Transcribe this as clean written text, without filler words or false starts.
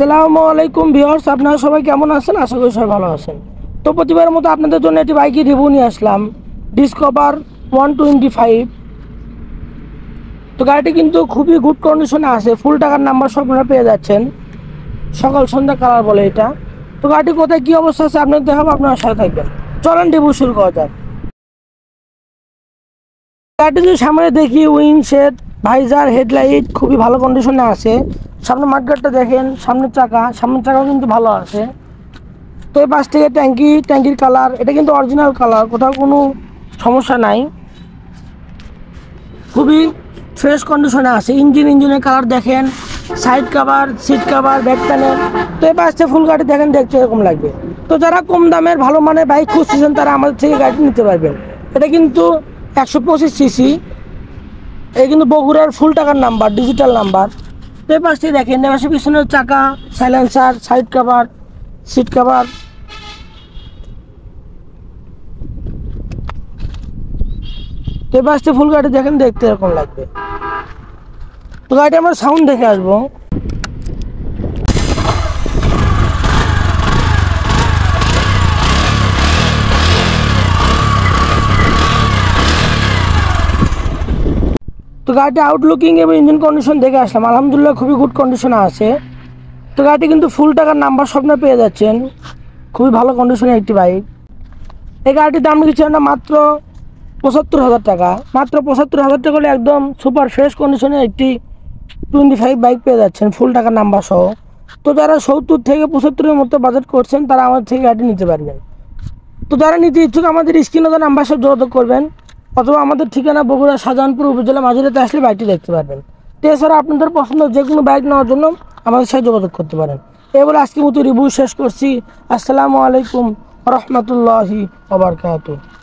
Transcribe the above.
আসসালামু আলাইকুম ভিউয়ার্স, আপনারা সবাই কেমন আছেন? আশা করি সবাই ভালো আছেন। তো প্রতিবারের মতো আপনাদের জন্য একটি বাইকের রিভিউ নিয়ে আসলাম, ডিসকভার 125। তো গাড়িটি কিন্তু খুবই গুড কন্ডিশনে আছে, ফুল টাকার নাম্বার সব আপনারা পেয়ে যাচ্ছেন। সকাল সন্ধ্যা কালার বলে এটা। তো গাড়িটি কোথায় কী অবস্থা আছে আপনাদের দেখাবো, আপনারা সাথে থাকবেন। চলেন রিভিউ শুরু করা যাক। গাড়িটি যদি সামনে দেখি, উইন্ডশেড, ভাইজার, হেডলাইট খুবই ভালো কন্ডিশনে আছে। সামনে মাঠগাটটা দেখেন, সামনের চাকাও কিন্তু ভালো আছে। তো এই পাশ থেকে ট্যাঙ্কির কালার, এটা কিন্তু অরিজিনাল কালার, কোথাও কোনো সমস্যা নাই, খুবই ফ্রেশ কন্ডিশনে আছে। ইঞ্জিনের কালার দেখেন, side cover, seat cover, back panel. তো এই পাশে ফুল গাড়ি দেখেন, দেখতে এরকম লাগবে। তো যারা কম দামের ভালো মানের বাইক খুঁজছেন তারা আমাদের থেকে গাড়িটি নিতে পারবেন। এটা কিন্তু 125 সিসি, এটা কিন্তু বগুড়ার ফুল টাকার নাম্বার, ডিজিটাল নাম্বার। তো এই পাশে দেখেন, এ পাশে পিছনের চাকা, silencer, side cover, seat cover. তো এই পাশে ফুল গাড়ি দেখেন, দেখতে এরকম লাগবে। তো গাড়িটা আমরা সাউন্ড দেখে আসবো। তো গাড়িটা আউটলুকিং এবং ইঞ্জিন কন্ডিশন দেখে আসলাম, আলহামদুলিল্লাহ খুবই গুড কন্ডিশনে আছে। তো গাড়িটি কিন্তু ফুল টাকার নাম্বার স্বপ্ন পেয়ে যাচ্ছেন, খুবই ভালো কন্ডিশনের একটি বাইক। এই গাড়িটির দাম দিচ্ছে না মাত্র 75,000 টাকা। মাত্র 75,000 টাকা হলে একদম সুপার ফ্রেশ কন্ডিশনের একটি 25 বাইক পেয়ে যাচ্ছেন, ফুল টাকার নাম্বার সহ। তো যারা 70 থেকে 75-এর মতো বাজেট করছেন তারা আমাদের থেকে গাড়ি নিতে পারবেন। তো যারা নিতে ইচ্ছুক আমাদের স্ক্রিনে নাম্বার সাথে যোগাযোগ করবেন, অথবা আমাদের ঠিকানা বগুড়া শাহজাহানপুর উপজেলা মাঝিরাতে আসলে বাইকটি দেখতে পারবেন। তো এছাড়া আপনাদের পছন্দ যে কোনো বাইক নেওয়ার জন্য আমাদের সাথে যোগাযোগ করতে পারেন। এবারে আজকের মতো রিভিউ শেষ করছি। আসসালামু আলাইকুম রহমতুল্লাহি ওয়া বারাকাতুহু।